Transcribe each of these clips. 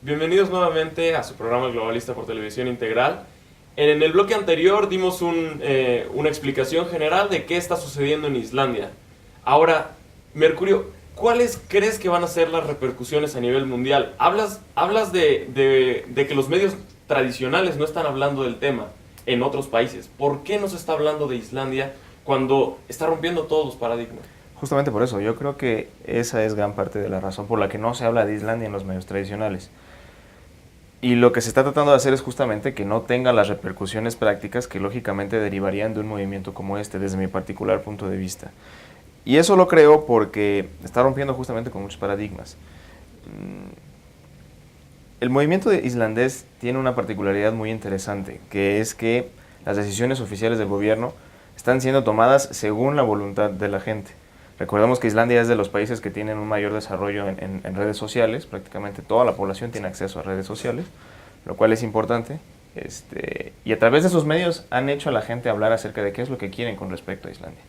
Bienvenidos nuevamente a su programa Globalista por Televisión Integral. En el bloque anterior dimos una explicación general de qué está sucediendo en Islandia. Ahora, Mercurio, ¿cuáles crees que van a ser las repercusiones a nivel mundial? Hablas de que los medios tradicionales no están hablando del tema en otros países. ¿Por qué no se está hablando de Islandia cuando está rompiendo todos los paradigmas? Justamente por eso, yo creo que esa es gran parte de la razón por la que no se habla de Islandia en los medios tradicionales. Y lo que se está tratando de hacer es justamente que no tenga las repercusiones prácticas que lógicamente derivarían de un movimiento como este, desde mi particular punto de vista. Y eso lo creo porque está rompiendo justamente con muchos paradigmas. El movimiento islandés tiene una particularidad muy interesante, que es que las decisiones oficiales del gobierno están siendo tomadas según la voluntad de la gente. Recordemos que Islandia es de los países que tienen un mayor desarrollo en redes sociales, prácticamente toda la población tiene acceso a redes sociales, lo cual es importante. Y a través de esos medios han hecho a la gente hablar acerca de qué es lo que quieren con respecto a Islandia.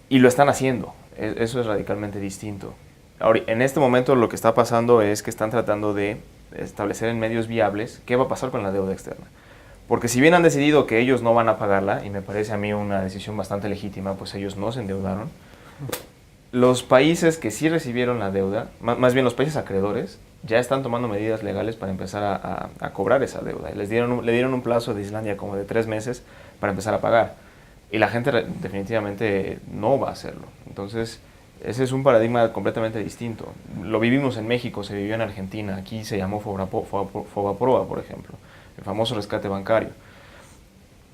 Y lo están haciendo, eso es radicalmente distinto. Ahora, en este momento lo que está pasando es que están tratando de establecer en medios viables qué va a pasar con la deuda externa. Porque si bien han decidido que ellos no van a pagarla, y me parece a mí una decisión bastante legítima, pues ellos no se endeudaron, los países que sí recibieron la deuda, más bien los países acreedores, ya están tomando medidas legales para empezar a cobrar esa deuda. Y le dieron un plazo de Islandia como de 3 meses para empezar a pagar. Y la gente definitivamente no va a hacerlo. Entonces, ese es un paradigma completamente distinto. Lo vivimos en México, se vivió en Argentina, aquí se llamó Fobaproa, por ejemplo, el famoso rescate bancario.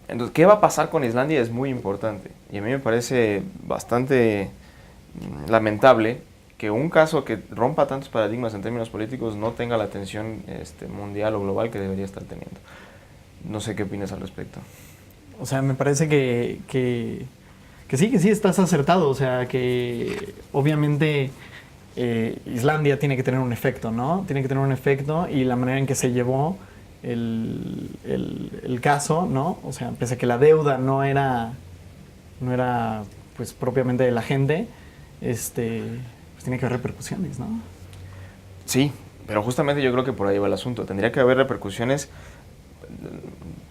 Entonces, ¿qué va a pasar con Islandia? Es muy importante. Y a mí me parece bastante lamentable que un caso que rompa tantos paradigmas en términos políticos no tenga la atención mundial o global que debería estar teniendo. No sé qué opinas al respecto. O sea, me parece que sí, estás acertado. O sea, que obviamente Islandia tiene que tener un efecto, ¿no? Tiene que tener un efecto y la manera en que se llevó el caso, ¿no? O sea, pese a que la deuda no era pues propiamente de la gente, pues tiene que haber repercusiones, ¿no? Sí, pero justamente yo creo que por ahí va el asunto. Tendría que haber repercusiones.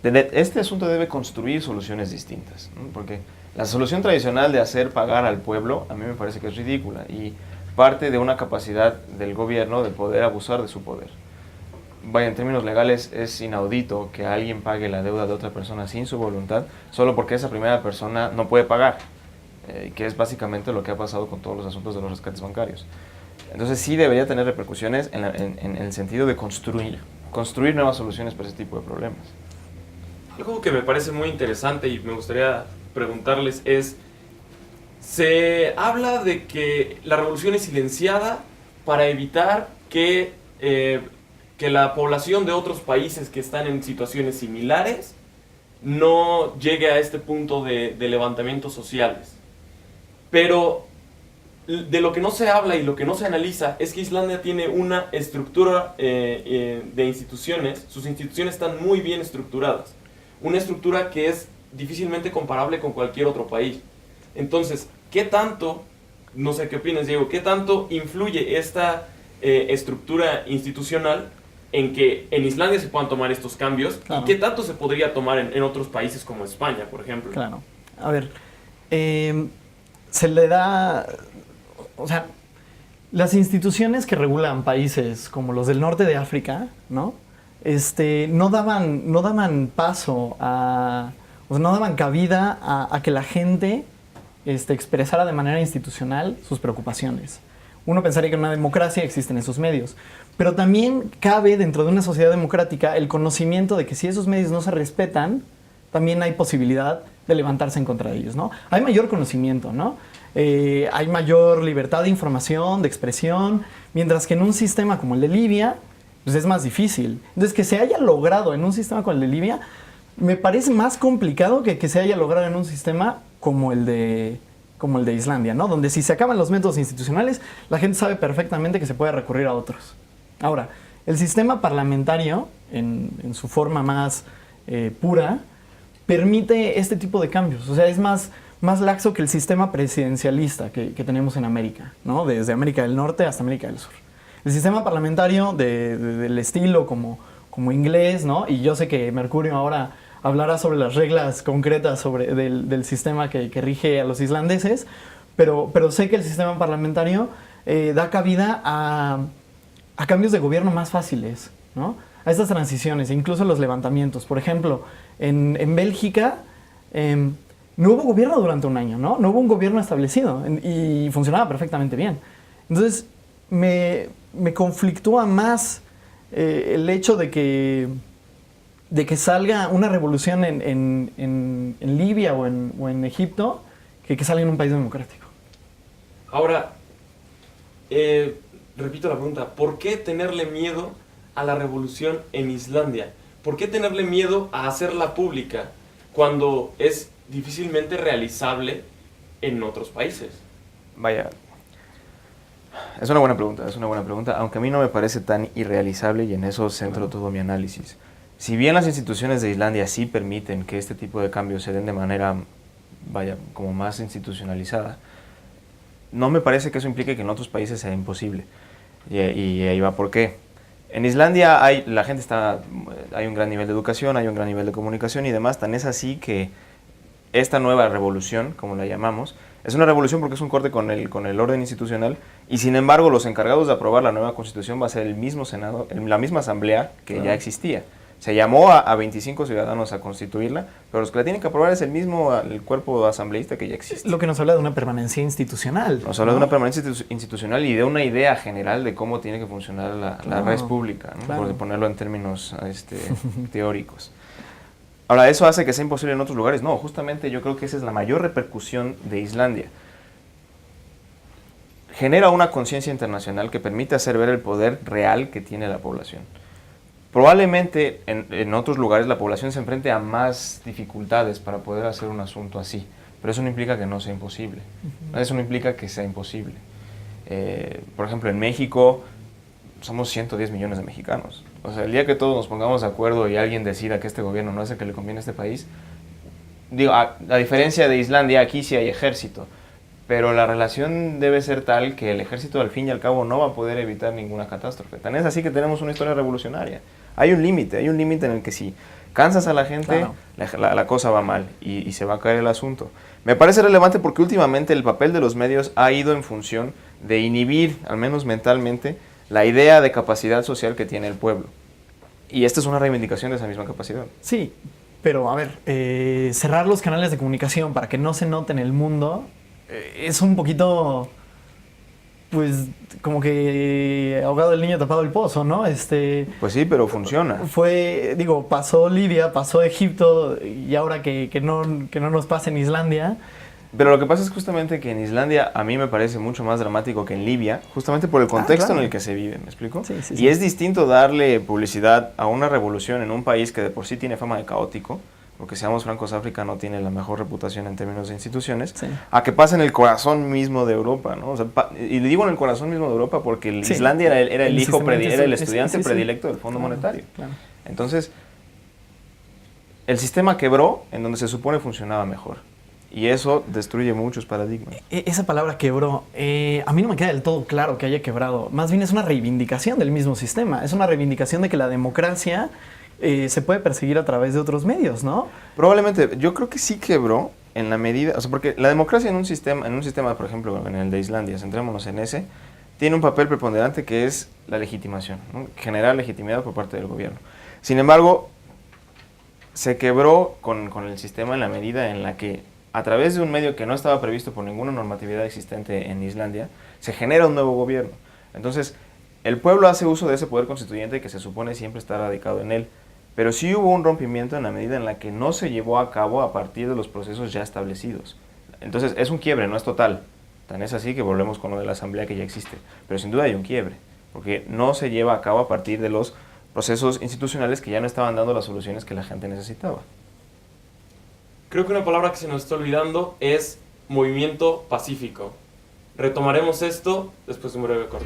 Este asunto debe construir soluciones distintas, ¿no? Porque la solución tradicional de hacer pagar al pueblo a mí me parece que es ridícula y parte de una capacidad del gobierno de poder abusar de su poder. Vaya, en términos legales es inaudito que alguien pague la deuda de otra persona sin su voluntad solo porque esa primera persona no puede pagar, que es básicamente lo que ha pasado con todos los asuntos de los rescates bancarios. Entonces sí debería tener repercusiones en el sentido de construir nuevas soluciones para ese tipo de problemas. Algo que me parece muy interesante y me gustaría preguntarles es, se habla de que la revolución es silenciada para evitar que la población de otros países que están en situaciones similares no llegue a este punto de levantamientos sociales. Pero de lo que no se habla y lo que no se analiza es que Islandia tiene una estructura de instituciones, sus instituciones están muy bien estructuradas, una estructura que es difícilmente comparable con cualquier otro país. Entonces, ¿qué tanto, no sé qué opinas, Diego, qué tanto influye esta estructura institucional en que en Islandia se puedan tomar estos cambios? Claro. ¿Y qué tanto se podría tomar en otros países como España, por ejemplo? Claro. A ver, se le da, o sea, las instituciones que regulan países como los del norte de África, ¿no? No daban paso o sea, no daban cabida a que la gente expresara de manera institucional sus preocupaciones. Uno pensaría que en una democracia existen esos medios, pero también cabe dentro de una sociedad democrática el conocimiento de que si esos medios no se respetan, también hay posibilidad de levantarse en contra de ellos, ¿no? Hay mayor conocimiento, ¿no? Hay mayor libertad de información, de expresión, mientras que en un sistema como el de Libia, pues es más difícil. Entonces, que se haya logrado en un sistema como el de Libia, me parece más complicado que se haya logrado en un sistema como el de Islandia, ¿no? Donde si se acaban los métodos institucionales, la gente sabe perfectamente que se puede recurrir a otros. Ahora, el sistema parlamentario, en su forma más pura, permite este tipo de cambios. O sea, es más laxo que el sistema presidencialista que tenemos en América, ¿no? Desde América del Norte hasta América del Sur. el sistema parlamentario del estilo como inglés, ¿no? Y yo sé que Mercurio ahora hablará sobre las reglas concretas del sistema que rige a los islandeses, pero sé que el sistema parlamentario da cabida a cambios de gobierno más fáciles, ¿no? A estas transiciones, incluso los levantamientos. Por ejemplo, en Bélgica no hubo gobierno durante un año, ¿no? No hubo un gobierno establecido y funcionaba perfectamente bien. Entonces, me conflictúa más el hecho de que salga una revolución en Libia o en Egipto que salga en un país democrático. Ahora, repito la pregunta, ¿por qué tenerle miedo a la revolución en Islandia? ¿Por qué tenerle miedo a hacerla pública cuando es difícilmente realizable en otros países? Vaya, es una buena pregunta, aunque a mí no me parece tan irrealizable y en eso centro todo mi análisis. Si bien las instituciones de Islandia sí permiten que este tipo de cambios se den de manera, como más institucionalizada, no me parece que eso implique que en otros países sea imposible. Y ahí va por qué. En Islandia hay un gran nivel de educación, hay un gran nivel de comunicación y demás, tan es así que esta nueva revolución, como la llamamos, es una revolución porque es un corte con el orden institucional y sin embargo los encargados de aprobar la nueva constitución va a ser el mismo Senado, la misma asamblea que ya existía. Se llamó a 25 ciudadanos a constituirla, pero los que la tienen que aprobar es el cuerpo asambleísta que ya existe. Lo que nos habla de una permanencia institucional. Nos habla de una permanencia institucional y de una idea general de cómo tiene que funcionar la res pública, ¿no? Por ponerlo en términos teóricos. Ahora, ¿eso hace que sea imposible en otros lugares? No, justamente yo creo que esa es la mayor repercusión de Islandia. Genera una conciencia internacional que permite hacer ver el poder real que tiene la población. Probablemente en otros lugares la población se enfrente a más dificultades para poder hacer un asunto así, pero eso no implica que no sea imposible. Eso no implica que sea imposible. Por ejemplo, en México somos 110 millones de mexicanos. O sea, el día que todos nos pongamos de acuerdo y alguien decida que este gobierno no es el que le conviene a este país, digo, a diferencia de Islandia, aquí sí hay ejército, pero la relación debe ser tal que el ejército al fin y al cabo no va a poder evitar ninguna catástrofe. Tan es así que tenemos una historia revolucionaria. Hay un límite en el que si cansas a la gente, la cosa va mal y se va a caer el asunto. Me parece relevante porque últimamente el papel de los medios ha ido en función de inhibir, al menos mentalmente, la idea de capacidad social que tiene el pueblo. Y esta es una reivindicación de esa misma capacidad. Sí, pero a ver, cerrar los canales de comunicación para que no se note en el mundo es un poquito, pues, como que ahogado el niño tapado el pozo, ¿no? Pues sí, pero funciona. Pasó Libia, pasó Egipto y ahora que no nos pase en Islandia. Pero lo que pasa es justamente que en Islandia a mí me parece mucho más dramático que en Libia, justamente por el contexto en el que se vive, ¿me explico? Sí. Y es distinto darle publicidad a una revolución en un país que de por sí tiene fama de caótico, porque seamos francos, África no tiene la mejor reputación en términos de instituciones, a que pase en el corazón mismo de Europa, ¿no? O sea, y le digo en el corazón mismo de Europa porque Islandia era el estudiante predilecto del Fondo Monetario. Claro. Entonces, el sistema quebró en donde se supone funcionaba mejor. Y eso destruye muchos paradigmas. Esa palabra quebró, a mí no me queda del todo claro que haya quebrado. Más bien es una reivindicación del mismo sistema. Es una reivindicación de que la democracia se puede perseguir a través de otros medios, ¿no? Probablemente. Yo creo que sí quebró en la medida... O sea, porque la democracia en un sistema, por ejemplo, en el de Islandia, centrémonos en ese, tiene un papel preponderante que es la legitimación, ¿no? Generar legitimidad por parte del gobierno. Sin embargo, se quebró con el sistema en la medida en la que a través de un medio que no estaba previsto por ninguna normatividad existente en Islandia, se genera un nuevo gobierno. Entonces, el pueblo hace uso de ese poder constituyente que se supone siempre está radicado en él, pero sí hubo un rompimiento en la medida en la que no se llevó a cabo a partir de los procesos ya establecidos. Entonces, es un quiebre, no es total. Tan es así que volvemos con lo de la asamblea que ya existe. Pero sin duda hay un quiebre, porque no se lleva a cabo a partir de los procesos institucionales que ya no estaban dando las soluciones que la gente necesitaba. Creo que una palabra que se nos está olvidando es movimiento pacífico. Retomaremos esto después de un breve corte.